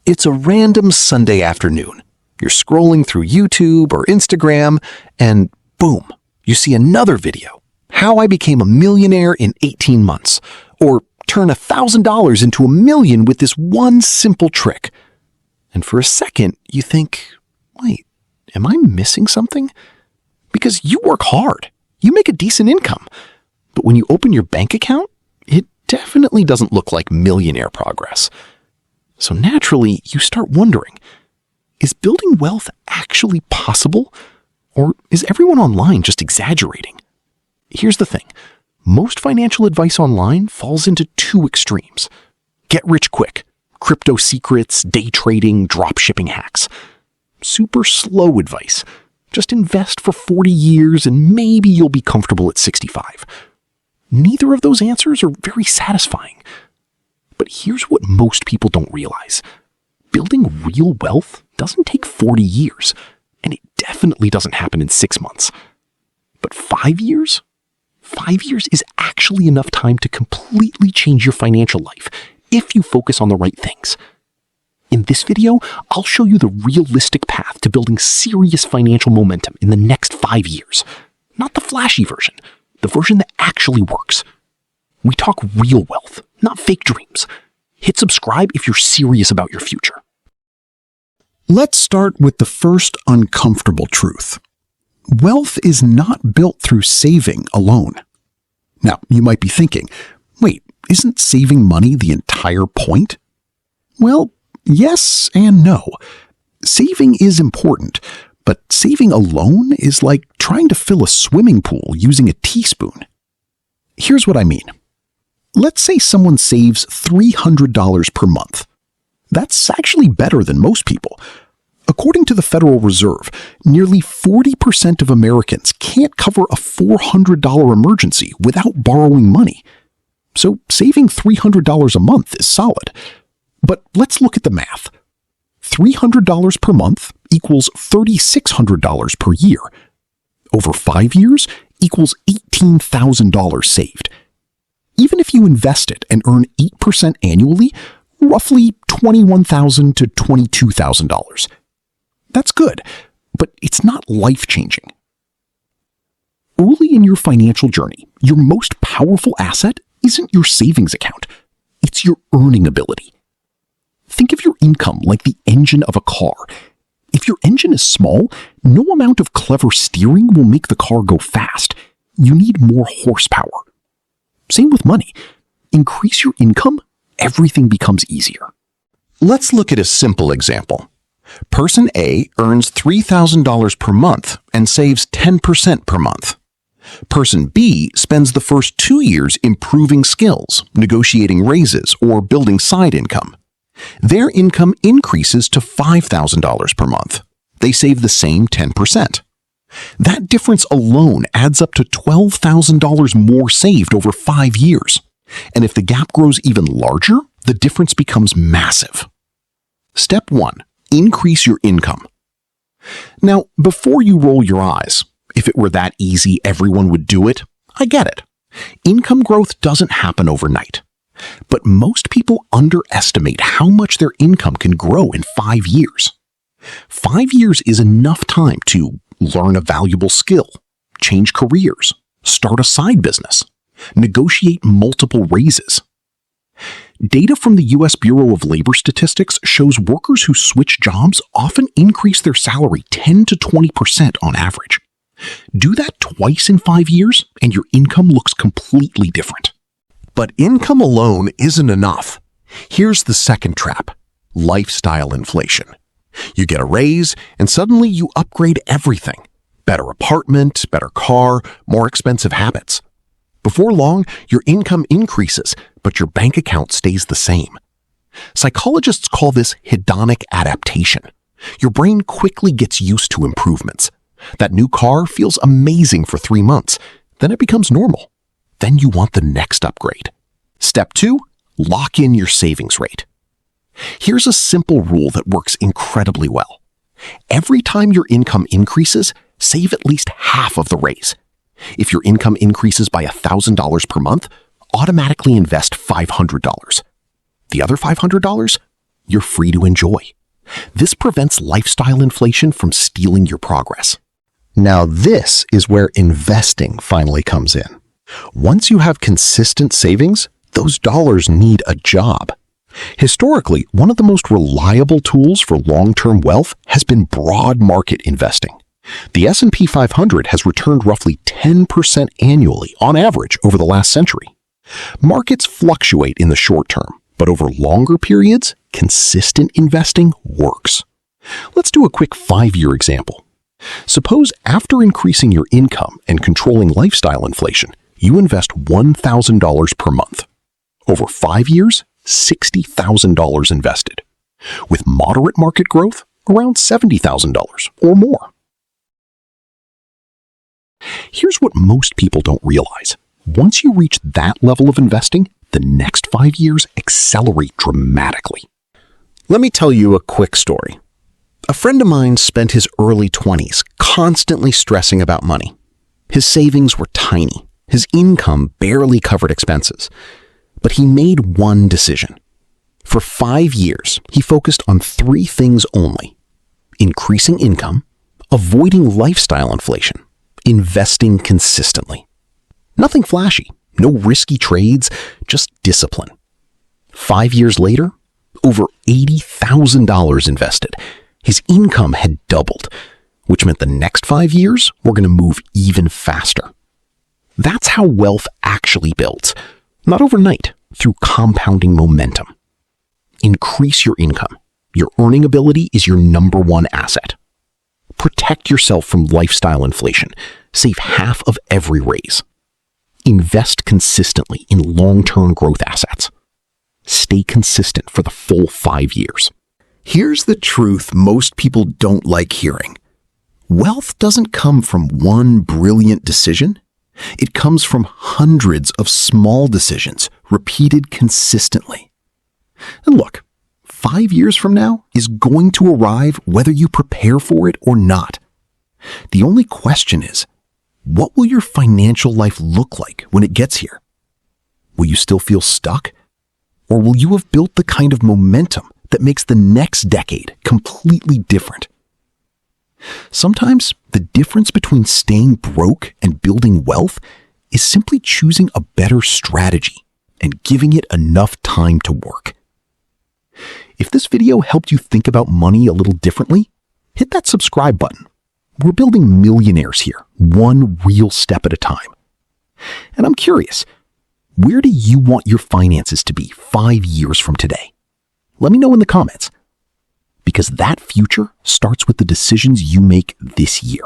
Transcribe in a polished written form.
It's a random Sunday afternoon. You're scrolling through YouTube or Instagram, and boom, you see another video. How I became a millionaire in 18 months, or turn $1,000 into $1 million with this one simple trick. And for a second, you think, wait, am I missing something? Because you work hard. You make a decent income. But when you open your bank account, it definitely doesn't look like millionaire progress. So naturally, you start wondering, is building wealth actually possible? Or is everyone online just exaggerating? Here's the thing. Most financial advice online falls into two extremes. Get rich quick, crypto secrets, day trading, drop shipping hacks. Super slow advice. Just invest for 40 years and maybe you'll be comfortable at 65. Neither of those answers are very satisfying. But here's what most people don't realize. Building real wealth doesn't take 40 years, and it definitely doesn't happen in 6 months. But 5 years? 5 years is actually enough time to completely change your financial life if you focus on the right things. In this video, I'll show you the realistic path to building serious financial momentum in the next 5 years. Not the flashy version, the version that actually works. We talk real wealth, not fake dreams. Hit subscribe if you're serious about your future. Let's start with the first uncomfortable truth. Wealth is not built through saving alone. Now, you might be thinking, wait, isn't saving money the entire point? Well, yes and no. Saving is important, but saving alone is like trying to fill a swimming pool using a teaspoon. Here's what I mean. Let's say someone saves $300 per month. That's actually better than most people. According to the Federal Reserve, nearly 40% of Americans can't cover a $400 emergency without borrowing money. So saving $300 a month is solid. But let's look at the math. $300 per month equals $3,600 per year. Over 5 years equals $18,000 saved. Even if you invest it and earn 8% annually, roughly $21,000 to $22,000. That's good, but it's not life-changing. Early in your financial journey, your most powerful asset isn't your savings account. It's your earning ability. Think of your income like the engine of a car. If your engine is small, no amount of clever steering will make the car go fast. You need more horsepower. Same with money. Increase your income, everything becomes easier. Let's look at a simple example. Person A earns $3,000 per month and saves 10% per month. Person B spends the first 2 years improving skills, negotiating raises, or building side income. Their income increases to $5,000 per month. They save the same 10%. That difference alone adds up to $12,000 more saved over 5 years. And if the gap grows even larger, the difference becomes massive. Step 1. Increase your income. Now, before you roll your eyes, if it were that easy everyone would do it, I get it. Income growth doesn't happen overnight. But most people underestimate how much their income can grow in 5 years. 5 years is enough time to learn a valuable skill, change careers, start a side business, negotiate multiple raises. Data from the U.S. Bureau of Labor Statistics shows workers who switch jobs often increase their salary 10 to 20% on average. Do that twice in 5 years, and your income looks completely different. But income alone isn't enough. Here's the second trap: lifestyle inflation. You get a raise, and suddenly you upgrade everything. Better apartment, better car, more expensive habits. Before long, your income increases, but your bank account stays the same. Psychologists call this hedonic adaptation. Your brain quickly gets used to improvements. That new car feels amazing for 3 months. Then it becomes normal. Then you want the next upgrade. Step 2, lock in your savings rate. Here's a simple rule that works incredibly well. Every time your income increases, save at least half of the raise. If your income increases by $1,000 per month, automatically invest $500. The other $500? you're free to enjoy. This prevents lifestyle inflation from stealing your progress. Now this is where investing finally comes in. Once you have consistent savings, those dollars need a job. Historically, one of the most reliable tools for long-term wealth has been broad market investing. The S&P 500 has returned roughly 10% annually on average over the last century. Markets fluctuate in the short term, but over longer periods, consistent investing works. Let's do a quick 5-year example. Suppose after increasing your income and controlling lifestyle inflation, you invest $1,000 per month. Over 5 years, $60,000 invested. With moderate market growth, around $70,000 or more. Here's what most people don't realize. Once you reach that level of investing, the next 5 years accelerate dramatically. Let me tell you a quick story. A friend of mine spent his early 20s constantly stressing about money. His savings were tiny. His income barely covered expenses. But he made one decision. For 5 years, he focused on 3 things only: increasing income, avoiding lifestyle inflation, investing consistently. Nothing flashy, no risky trades, just discipline. 5 years later, over $80,000 invested. His income had doubled, which meant the next 5 years were going to move even faster. That's how wealth actually builds. Not overnight, through compounding momentum. Increase your income. Your earning ability is your number one asset. Protect yourself from lifestyle inflation. Save half of every raise. Invest consistently in long-term growth assets. Stay consistent for the full 5 years. Here's the truth most people don't like hearing. Wealth doesn't come from one brilliant decision. It comes from hundreds of small decisions repeated consistently. And look, 5 years from now is going to arrive whether you prepare for it or not. The only question is, what will your financial life look like when it gets here? Will you still feel stuck? Or will you have built the kind of momentum that makes the next decade completely different? Sometimes the difference between staying broke and building wealth is simply choosing a better strategy and giving it enough time to work. If this video helped you think about money a little differently, hit that subscribe button. We're building millionaires here, one real step at a time. And I'm curious, where do you want your finances to be 5 years from today? Let me know in the comments. Because that future starts with the decisions you make this year.